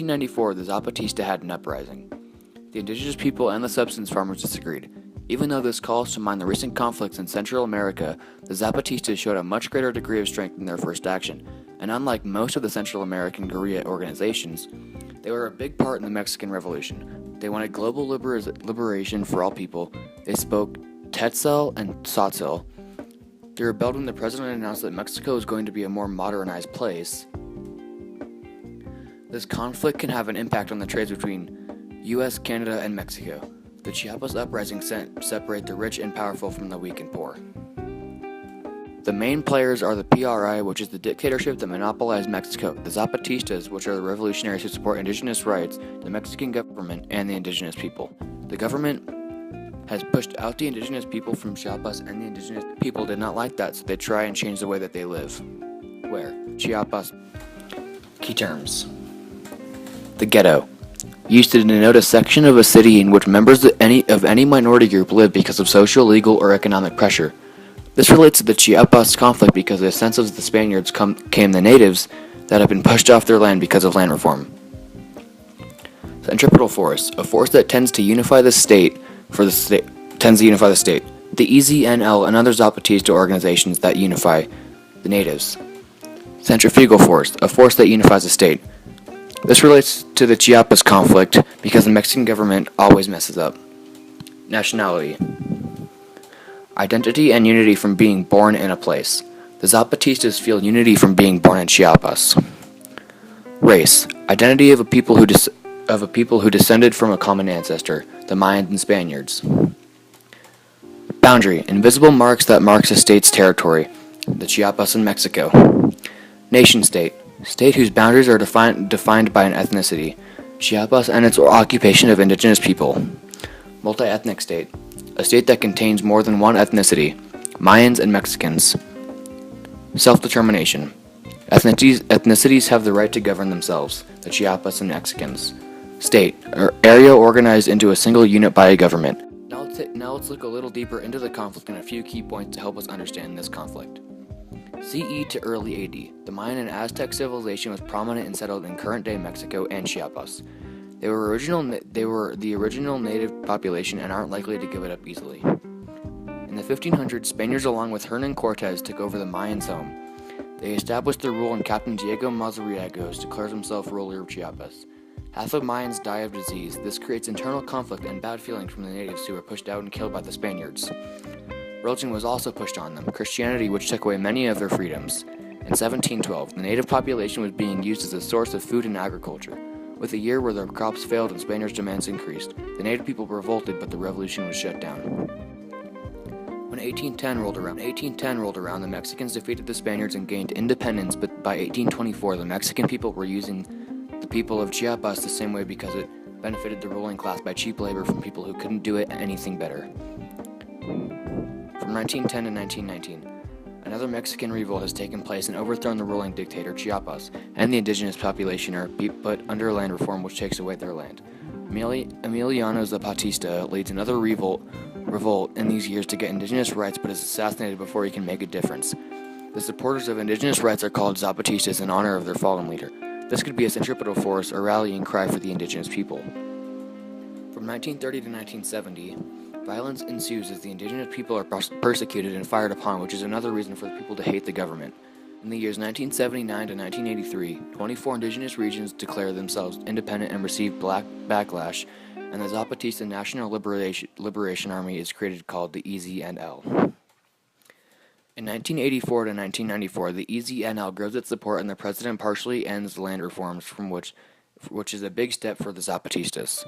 1994, the Zapatista had an uprising. The indigenous people and the subsistence farmers disagreed. Even though this calls to mind the recent conflicts in Central America, the Zapatistas showed a much greater degree of strength in their first action, and unlike most of the Central American guerrilla organizations, they were a big part in the Mexican Revolution. They wanted global liberation for all people. They spoke Tetzel and Tzotzil. They rebelled when the president announced that Mexico was going to be a more modernized place. This conflict can have an impact on the trades between U.S., Canada, and Mexico. The Chiapas uprising separate the rich and powerful from the weak and poor. The main players are the PRI, which is the dictatorship that monopolized Mexico, the Zapatistas, which are the revolutionaries who support indigenous rights, the Mexican government, and the indigenous people. The government has pushed out the indigenous people from Chiapas, and the indigenous people did not like that, so they try and change the way that they live. Where? Chiapas. Key terms. The ghetto. Used to denote a section of a city in which members of any minority group live because of social, legal, or economic pressure. This relates to the Chiapas conflict because the sense of the Spaniards came the natives that have been pushed off their land because of land reform. Centripetal force, a force that tends to unify the state. The EZNL and other Zapatista organizations that unify the natives. Centrifugal force, a force that unifies the state. This relates to the Chiapas conflict because the Mexican government always messes up. Nationality. Identity and unity from being born in a place. The Zapatistas feel unity from being born in Chiapas. Race. Identity of a people who descended from a common ancestor, the Mayans and Spaniards. Boundary. Invisible marks that marks a state's territory, the Chiapas and Mexico. Nation state. State whose boundaries are defined by an ethnicity, Chiapas and its occupation of indigenous people. Multi-ethnic state. A state that contains more than one ethnicity, Mayans and Mexicans. Self-determination. Ethnicities have the right to govern themselves, the Chiapas and Mexicans. State, or area organized into a single unit by a government. Now let's look a little deeper into the conflict and a few key points to help us understand this conflict. CE to early AD, the Mayan and Aztec civilization was prominent and settled in current-day Mexico and Chiapas. They were the original native population and aren't likely to give it up easily. In the 1500s, Spaniards along with Hernan Cortez took over the Mayans' home. They established their rule and Captain Diego Mazariegos declares himself ruler of Chiapas. Half of Mayans die of disease. This creates internal conflict and bad feelings from the natives who were pushed out and killed by the Spaniards. Religion was also pushed on them, Christianity, which took away many of their freedoms. In 1712, the native population was being used as a source of food and agriculture. With a year where their crops failed and Spaniards' demands increased, the native people revolted, but the revolution was shut down. When 1810 rolled around, the Mexicans defeated the Spaniards and gained independence, but by 1824, the Mexican people were using the people of Chiapas the same way because it benefited the ruling class by cheap labor from people who couldn't do it anything better. From 1910 to 1919, another Mexican revolt has taken place and overthrown the ruling dictator Chiapas, and the indigenous population are put under land reform which takes away their land. Emiliano Zapatista leads another revolt in these years to get indigenous rights but is assassinated before he can make a difference. The supporters of indigenous rights are called Zapatistas in honor of their fallen leader. This could be a centripetal force or rallying cry for the indigenous people. From 1930 to 1970, violence ensues as the indigenous people are persecuted and fired upon, which is another reason for the people to hate the government. In the years 1979 to 1983, 24 indigenous regions declare themselves independent and receive black backlash, and the Zapatista National Liberation Army is created called the EZNL. In 1984 to 1994, the EZNL grows its support and the president partially ends land reforms, which is a big step for the Zapatistas.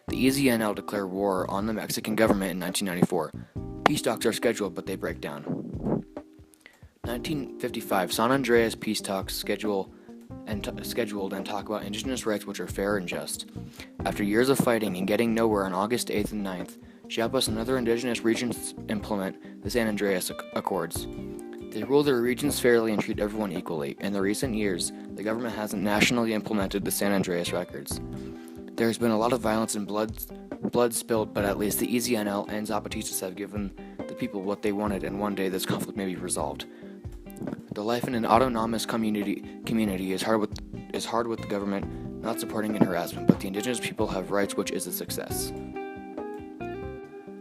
The EZNL declare war on the Mexican government in 1994. Peace talks are scheduled, but they break down. 1955, San Andreas peace talks scheduled and talk about indigenous rights which are fair and just. After years of fighting and getting nowhere, on August 8th and 9th, Chiapas and other indigenous regions implement the San Andreas Accords. They rule their regions fairly and treat everyone equally. In the recent years, the government hasn't nationally implemented the San Andreas Records. There has been a lot of violence and blood spilled, but at least the EZNL and Zapatistas have given the people what they wanted, and one day this conflict may be resolved. The life in an autonomous community is hard with the government not supporting and harassment, but the indigenous people have rights, which is a success.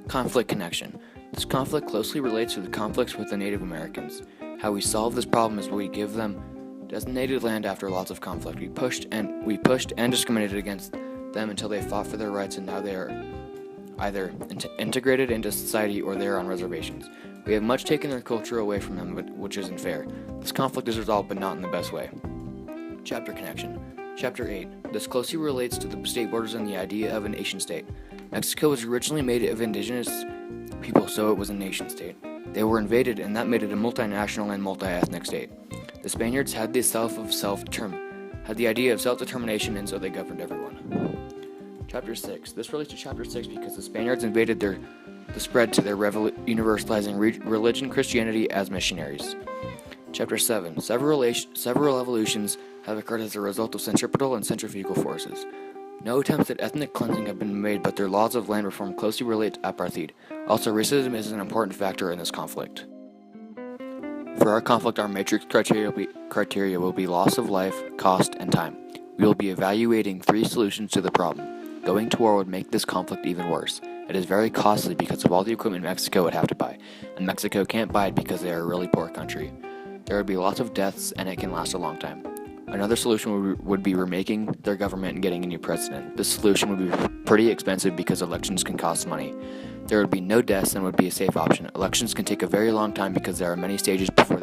Conflict connection. This conflict closely relates to the conflicts with the Native Americans. How we solve this problem is we give them designated land after lots of conflict. We pushed and discriminated against them until they fought for their rights, and now they are either integrated into society or they are on reservations. We have much taken their culture away from them, which isn't fair. This conflict is resolved, but not in the best way. Chapter connection. Chapter 8. This closely relates to the state borders and the idea of a nation-state. Mexico was originally made of indigenous people, so it was a nation-state. They were invaded, and that made it a multinational and multi-ethnic state. The Spaniards had the idea of self-determination, and so they governed everyone. Chapter 6. This relates to Chapter 6 because the Spaniards invaded the spread to their universalizing religion Christianity as missionaries. Chapter 7. Several evolutions have occurred as a result of centripetal and centrifugal forces. No attempts at ethnic cleansing have been made, but their laws of land reform closely relate to apartheid. Also, racism is an important factor in this conflict. For our conflict, our matrix criteria will be loss of life, cost, and time. We will be evaluating 3 solutions to the problem. Going to war would make this conflict even worse. It is very costly because of all the equipment Mexico would have to buy, and Mexico can't buy it because they are a really poor country. There would be lots of deaths, and it can last a long time. Another solution would be remaking their government and getting a new president. This solution would be pretty expensive because elections can cost money. There would be no deaths and would be a safe option. Elections can take a very long time because there are many stages before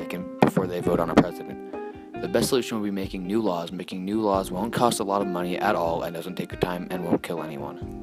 they vote on a president. The best solution would be making new laws. Making new laws won't cost a lot of money at all and doesn't take time and won't kill anyone.